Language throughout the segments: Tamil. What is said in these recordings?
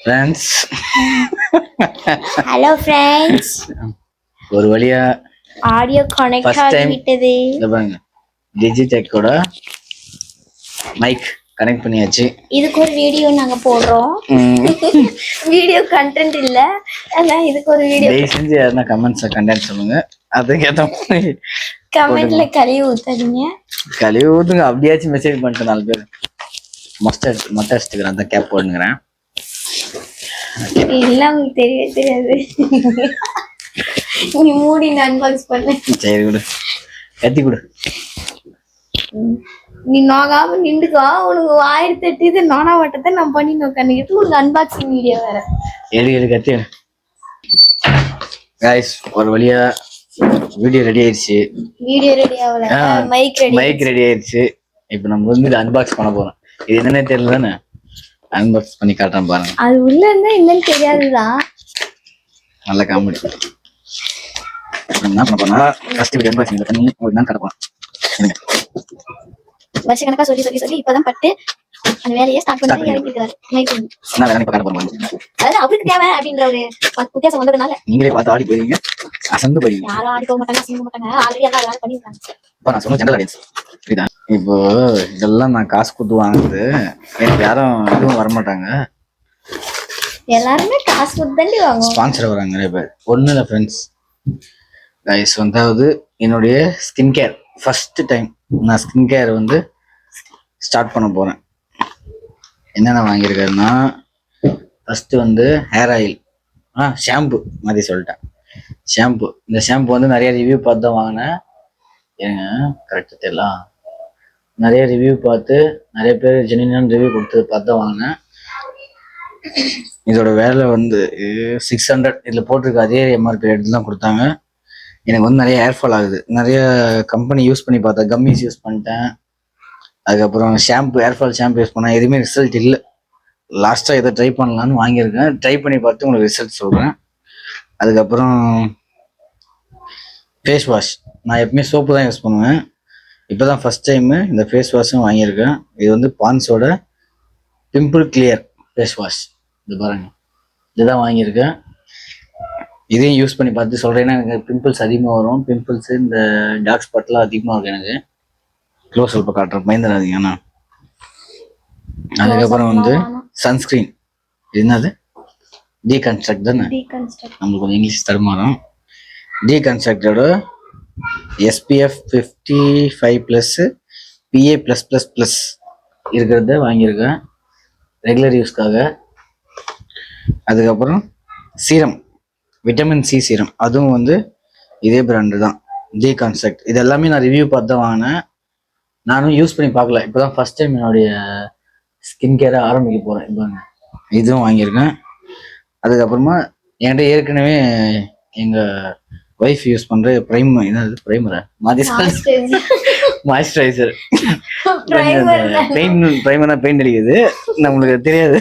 ஃப்ரெண்ட்ஸ், ஹலோ ஃப்ரெண்ட்ஸ், ஒரு வழியா ஆடியோ கனெக்ட் ஆகிவிட்டது. இத பாருங்க, டிஜிடெக்கோட மைக் கனெக்ட் பண்ணியாச்சு. இதுக்கு ஒரு வீடியோ நாங்க போடுறோம். வீடியோ கண்டென்ட் இல்ல, அதான் இதுக்கு ஒரு வீடியோ. தயவு செஞ்சு யாருன்னா கமெண்ட்ஸ்ல கண்டென்ட் சொல்லுங்க, அதுக்கேற்ற மாதிரி கமெண்ட்ல கழுவி ஊத்தாதீங்க. கழுவி ஊத்துங்க. அப்படியாச்சும் மெசேஜ் பண்ணிட்டு 4 பேர் மொட்டை அடிச்சுக்கிறேன், அந்த கேப் போடுங்கிறேன். எல்லாம் உங்களுக்கு தெரியாது. நீ மூடி அன்பாக்ஸ் பண்ண. சரி விடு, கத்தி கொடு. நீ நோகாம நின்றுக்கோ. உனக்கு 1008 இது நோனா வட்டத்தை நான் பண்ணி நோக்கிட்டு உனக்கு அன்பாக்சிங் வீடியோ வேற. எடு கத்தி. கைஸ், ஒரு வழியா வீடியோ ரெடி ஆயிடுச்சு. வீடியோ ரெடி ஆகல, மைக் ரெடி ஆயிடுச்சு. இப்போ நம்ம வந்து அன்பாக்ஸ் பண்ண போறோம். இது என்னன்னே தெரியல தானே, அன்பாக்ஸ் பண்ணி காட்டுறேன் பாருங்க. அது உள்ள இருந்தா என்னன்னு தெரியாதுதான். நல்ல காமெடி. என்ன பண்ண போனா ஃபர்ஸ்ட் வீடியோ அன்பாக்சிங் பண்ணி ஒரு நாள் காட்டலாம். வருஷக்கணக்கா சொல்லி இப்பதான் பட்டு அந்த வேலையை ஸ்டார்ட் பண்ணி இறங்கிருக்காரு. என்ன வேலை காட்ட போறோம், அதாவது அவருக்கு தேவை அப்படின்ற ஒரு வித்தியாசம் வந்ததுனால நீங்களே பார்த்து ஆடி போயிருங்க, அசந்து போயிருங்க. யாரும் ஆடி போக மாட்டாங்க, அசங்க மாட்டாங்க. ஆல்ரெடி எல்லாம் வேலை பண்ணிருக்காங்க. நான் சொன்ன ஜெனரல் ஆடியன்ஸ் புரியுதா? இப்போ இதெல்லாம் நான் காசு கொடுத்து வாங்குறது, எனக்கு யாரும் இதுவும் வரமாட்டாங்க. எல்லாருமே காசு கொடுத்து தாண்டி வாங்குவோம். ஸ்பான்சர் வராங்க நிறைய பேர். ஒன்றும் இல்லை ஃப்ரெண்ட்ஸ், கைஸ் வந்தாவது என்னுடைய ஸ்கின் கேர் ஃபர்ஸ்ட் டைம் நான் ஸ்கின் கேர் வந்து ஸ்டார்ட் பண்ண போகிறேன். என்னென்ன வாங்கியிருக்கேன்னா, ஃபஸ்ட்டு வந்து ஹேர் ஆயில், ஷாம்பு மாதிரி சொல்லிட்டேன். ஷாம்பு, இந்த ஷாம்பு வந்து நிறைய ரிவ்யூ பார்த்து தான் வாங்கினேன். ஏங்க கரெக்டாக தெரியலாம், நிறைய ரிவ்யூ பார்த்து நிறைய பேர் ஜெனியூனான ரிவ்யூ கொடுத்தது பார்த்து தான் வாங்கினேன். இதோட வேலை வந்து 600. இதில் போட்டிருக்க அதே எம்ஆர்பி ரேட்டு தான் கொடுத்தாங்க. எனக்கு வந்து நிறைய ஹேர்ஃபால் ஆகுது. நிறைய கம்பெனி யூஸ் பண்ணி பார்த்தேன், கம்மிஸ் யூஸ் பண்ணிட்டேன். அதுக்கப்புறம் ஷாம்பு, ஹேர்ஃபால் ஷாம்பு யூஸ் பண்ணேன், எதுவுமே ரிசல்ட் இல்லை. லாஸ்ட்டாக எதை ட்ரை பண்ணலான்னு வாங்கியிருக்கேன். ட்ரை பண்ணி பார்த்து உங்களுக்கு ரிசல்ட் சொல்கிறேன். அதுக்கப்புறம் ஃபேஸ் வாஷ், நான் எப்பவுமே சோப்பு தான் யூஸ் பண்ணுவேன். இப்போ தான் ஃபஸ்ட் டைமு இந்த ஃபேஸ் வாஷும் வாங்கியிருக்கேன். இது வந்து பான்ஸோட பிம்பிள் கிளியர் ஃபேஸ் வாஷ். இது பாருங்க, இதுதான் வாங்கியிருக்கேன். இதையும் யூஸ் பண்ணி பார்த்து சொல்கிறேன். ஏன்னா எனக்கு பிம்பிள்ஸ் அதிகமாக வரும். பிம்பிள்ஸு இந்த டார்க் ஸ்பாட்லாம் அதிகமாக இருக்கும் எனக்கு. க்ளோஸ் சொல்ல காட்டுறேன், பயந்துடாதீங்கண்ணா. அதுக்கப்புறம் வந்து சன்ஸ்கிரீன். என்னது, டீகன்ஸ்ட்ரக்ட் தானே, நம்மளுக்கு கொஞ்சம் இங்கிலீஷ் தடுமாறும். டீகன்ஸ்ட்ரக்டோட SPF 55+ PA+++ இருக்கிறத வாங்கியிருக்கேன் ரெகுலர் யூஸ்க்காக. அதுக்கப்புறம் சீரம், விட்டமின் C சீரம், அதுவும் வந்து இதே பிராண்டு தான், டீகன்ஸ்ட்ரக்ட். இது எல்லாமே நான் ரிவ்யூ பார்த்து தான் வாங்கினேன். நானும் யூஸ் பண்ணி பார்க்கல, இப்போ தான் ஃபஸ்ட் டைம் என்னுடைய ஸ்கின் கேரை ஆரம்பிக்க போகிறேன். இப்போ இதுவும் வாங்கியிருக்கேன். அதுக்கப்புறமா என்கிட்ட ஏற்கனவே எங்கள் ஒய்ஃப் யூஸ் பண்ணுற என்னது ப்ரைமரா மாய்ஸ்சரைசர். ப்ரைமரா பெயிண்ட் அடிக்குது, நம்மளுக்கு தெரியாது.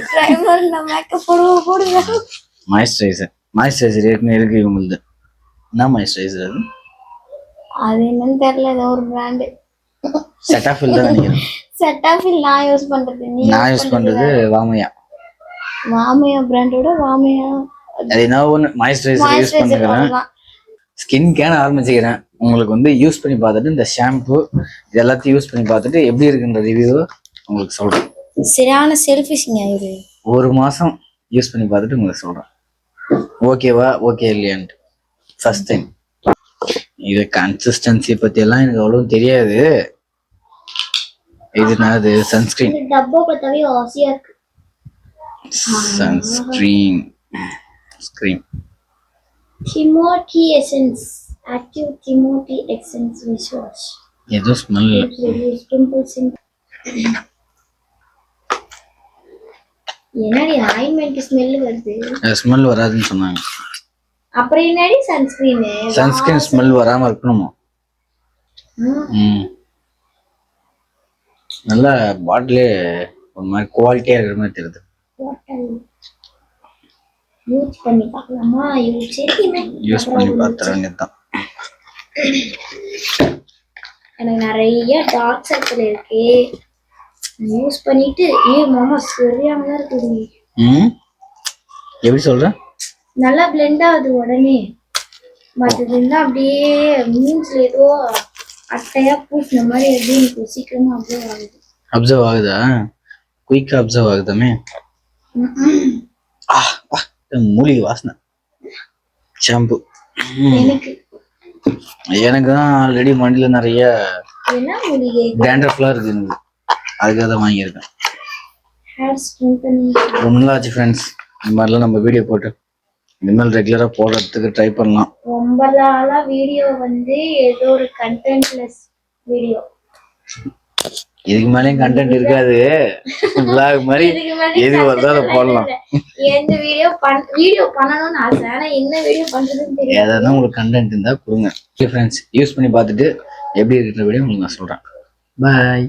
மாய்ஸ்சரைசர் ஏற்கனவே இருக்கு இவங்களுக்கு. என்ன மாய்ஸ்சரைசர் அது என்னன்னு தெரியல, ஏதோ ஒரு பிராண்ட். செட்டாஃபில் தான் நினைக்கிறேன். செட்டாஃபில் நான் யூஸ் பண்றது வாமையா பிராண்டோட வாமையா. அது நான் ஒன்று மாய்ஸ்சரைசர் யூஸ் பண்ணுறேன். ஸ்கின் கேன் ஆரம்பிச்சுக்கிறேன். உங்களுக்கு வந்து யூஸ் பண்ணி பார்த்துட்டு இந்த ஷாம்பு இது எல்லாத்தையும் யூஸ் பண்ணி பார்த்துட்டு எப்படி இருக்குன்ற ரிவ்யூ உங்களுக்கு சொல்கிறேன். சரியான செல்ஃபிஷ்ங்க இது. 1 மாதம் யூஸ் பண்ணி பார்த்துட்டு உங்களுக்கு சொல்கிறேன், ஓகேவா ஓகே இல்லையான்ட்டு. ஃபர்ஸ்ட் டைம் இது கன்சிஸ்டன்சி பற்றியெல்லாம் எனக்கு அவ்வளோ தெரியாது. இது என்னது, சன்ஸ்கிரீன். டப்பா பார்த்தாவே ஆசையா இருக்கு. Sunscreen Timothy Essence Active Timothy Essence Face Wash. ஏதோ ஸ்மெல். என்னடி ஆயின்மென்ட் ஸ்மெல் வருது? ஸ்மெல் வராதுன்னு சொன்னாங்க. அப்புறம் என்னடி சன்ஸ்கிரீன் ஸ்மெல் வராம இருக்கணுமா? நல்ல பாட்டிலே ஒரு மாதிரி குவாலிட்டியா இருக்கிற மாதிரி தெரியுது. யூஸ் பண்ணி பார்க்கலாமா? யூஸ் பண்ணி பார்த்துற வேண்டியதுதான். எனக்கு நிறைய டார்க் சர்க்கிள் இருக்கு. யூஸ் பண்ணிட்டு மாமா சரியானதா இருக்குது. எப்படி சொல்றேன்? நல்லா பிளெண்ட் ஆகுது உடனே. மற்றது இருந்தா அப்படியே மூஞ்சில ஏதோ அட்டையா பூசின மாதிரி எப்படி எனக்கு சீக்கிரமா அப்சர்வ் ஆகுது. அப்சர்வ் ஆகுதா? குயிக்கா அப்சர்வ் ஆகுதாமே. மூலிகை வாசனை ஷாம்பு. எனக்கு தான் ஆல்ரெடி மண்டியில நிறைய என்ன மூலிகை டேண்ட்ரஃப்லாம் இருக்கு எனக்கு. அதுக்காக தான் வாங்கியிருக்கேன். ரொம்ப நாள் ஆச்சு ஃப்ரெண்ட்ஸ் இந்த மாதிரிலாம் நம்ம வீடியோ போட்டு. இனிமேல் ரெகுலரா போடுறதுக்கு ட்ரை பண்ணலாம். ரொம்ப நாளா வீடியோ வந்து ஏதோ ஒரு கண்டென்ட்லெஸ் வீடியோ. இதுக்கு மேலேயும் கண்டென்ட் இருக்காது. vlog மாதிரி எது வருதோ அதை போடலாம். எந்த வீடியோ பண்ணணும்னு ஆசை, ஆனா என்ன வீடியோ பண்றதுன்னு தெரியல. ஏதாவது உங்களுக்கு கண்டென்ட் இருந்தா கொடுங்க. ஃப்ரெண்ட்ஸ் யூஸ் பண்ணி பார்த்துட்டு எப்படி இருக்கிற வீடியோ உங்களுக்கு நான் சொல்றேன். பாய்.